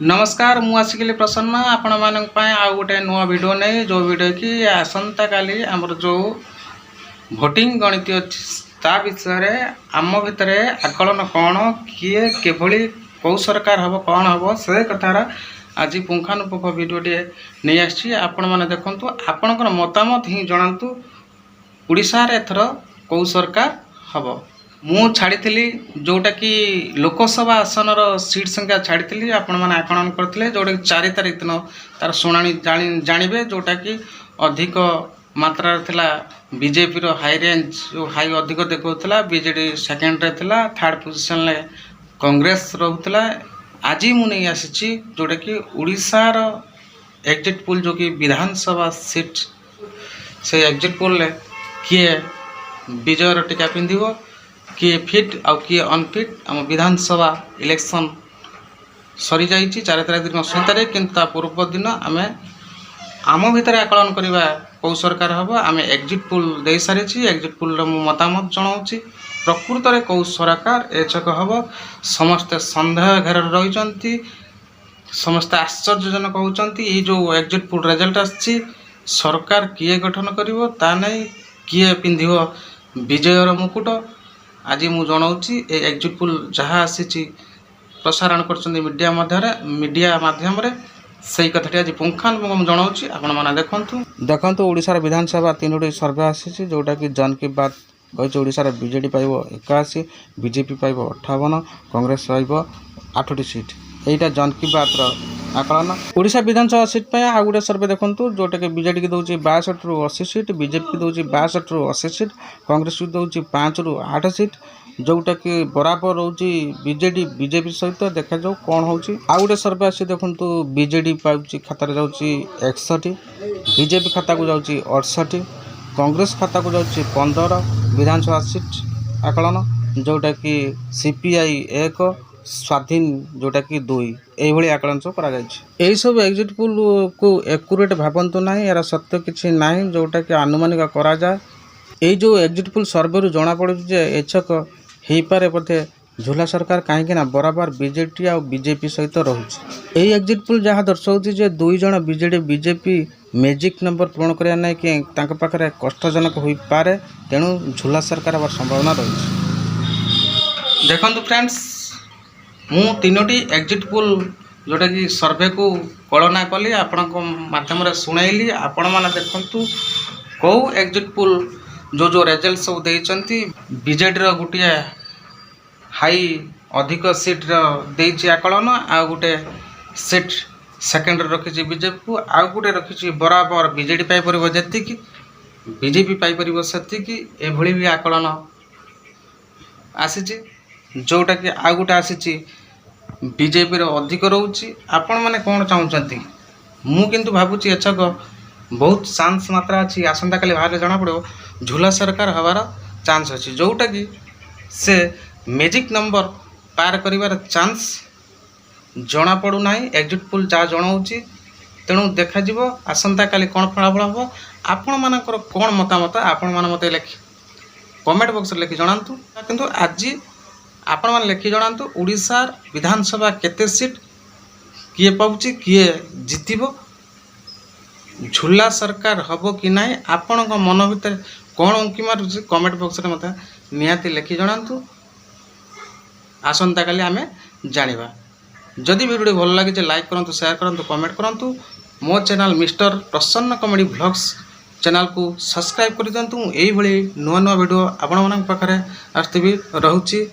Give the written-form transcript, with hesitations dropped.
नमस्कार मु आसिकली प्रसन्न आपण मानक आउ गोटे नुआ वीडियो नहीं जो वीडियो कि आसंता काली आमर जो भोटिंग गणित ता विषय आम भितर आकलन कौन किए केभली कौ सरकार हम कौन हम से कथार आज पुंखानुपुंख वीडियोटे नहीं आसी आपण मैंने देखु आपणकर मतामत ही जनातु उड़ीसा एथर कौ सरकार हम मु छाड़ी जोटा कि लोकसभा आसन सीट संख्या छाड़ी आपण मैंने आकलन करते जोटा कि 4 तारीख दिन तार शुणाणी जानवे जोटा कि अधिक मात्रा थिला बीजेपी रो हाई रेंज जो हाई अधिक देखा बीजेडी सेकेंड रे थिला थर्ड पोजिशन ले कांग्रेस रोला आज मु नहीं आसी जोटा कि उड़ीसार एग्जिट पोल जो कि विधानसभा सीट से एग्जिट पोल ले किए विजयर टीका पिंधिबो किए फिट आउ किए अनफिट आम विधानसभा इलेक्शन सरी जाइए 4 तारीख दिन 16 तारीख कि पूर्व दिन आम आम भितर आकलन करवा कौ सरकार हम आम एग्जिट पोल दे सारी एग्जिट पोल मतामत जनाऊँगी प्रकृत में कौ सरकार एचक हम समस्ते सन्देह घेर रही समस्ते आश्चर्यजनक होती जो एग्जिट पोल रिजल्ट आसी सरकार किए गठन कर किए पिंधिब विजयर मुकुट आज मु जनाऊँगी एग्जिट पोल जहाँ आसी प्रसारण कर मीडिया माध्यम से कथाटी आज पुंखानुपुंख जनाऊँगी आपण मैंने देखु ओडिशार विधानसभा 3टी सर्वे आसी जोटा कि जन की बात कही ओडिशार बीजेडी पाइब 81 बीजेपी पाइब 58 कांग्रेस पाइब 8टी सीट यहीटा जन की बात आकलन ओडिशा विधानसभा सीट पे आ गोटे सर्वे देखु जोटा कि बीजेडी की दौर 62 ରୁ 80 सीट बीजेपी दौर 62 ରୁ 80 सीट कांग्रेस की दौर 5 ରୁ 8 सीट जोटा कि बराबर रोचे बीजेडी बीजेपी सहित देखा जाऊ कौन होची आ गोटे सर्वे आसी देखु बीजेडी पाउची खाता जाऊँगी 61 बीजेपी खाता को जाऊँगी 68 कांग्रेस खाता को जाऊँगी 15 विधानसभा सीट आकलन जोटा कि सीपीआई 1 स्वाधीन जोटा कि 2 यही आकलन सब यही सब एग्जिट पोल को एक्यूरेट भावतु ना यार सत्य किसी ना जोटा कि आनुमानिक करा जाए यही जो एग्जिट पोल सर्वे जना पड़े एचक हो पारे बोधे झूला सरकार कहीं बराबर बीजेडी आ बीजेपी सहित रोचे यही एग्जिट पोल जहाँ दर्शाऊँगी जे 2 जन बीजेडी बीजेपी मैजिक नंबर पूरण करने ना कि पाखे कष्टजनक हो पारे तेणु झूला सरकार हमार संभावना रही देखु फ्रेंड्स मु 3टी एग्जिट पोल जोटा कि सर्वे को कलना कली आपण मध्यम शुणाइली आपण मैंने देखु कौ एग्जिट पोल जो जो रिजल्ट सब देती बीजेडी गोटे हाई अधिक सीट रही आकलन आ गोटे सीट सेकेंड रखी बीजेपी को आउ गोटे रखी बराबर बीजेडी पाइपर जी बीजेपी पाइपर से भी आकलन आसी जोटा कि आउ गोटे आसी बीजेपी अधिक रोचे आपण मैंने कौन चाहते मु किंतु भावुची एचक बहुत चांस मात्रा अच्छी आसंता काली बाहर जना पड़ो झूला सरकार हवार चांस अच्छी जोटा कि से मैजिक नंबर पार करिवार चांस जना पड़ूना एग्जिट पोल जहाँ जनाऊँगी तेणु देखा आसंता काली कौन फलाफल हम आपण मानकर कौन मतामत आपण मैंने मत लिखि कमेंट बॉक्स लिखि जनातु किंतु आज आपण मैंने लिखि जनातु उड़ीसा विधानसभा केते सीट किए पाउची किए जितिबो झूला सरकार हम कि ना आपण मन भर कौन उंकी मारुची कमेंट बॉक्स में मत निहाती लिखि जनातु आसंता काली आमे जानिबा जदि वीडियो भल लगे लाइक करंतु शेयर करंतु कमेंट करंतु मो चैनल मिस्टर प्रसन्न कॉमेडी व्लॉग्स चैनल को सब्सक्राइब कर दिंतु यही नुआ नुआ वीडियो आपण मन पाखरे आसथिबी रहूची।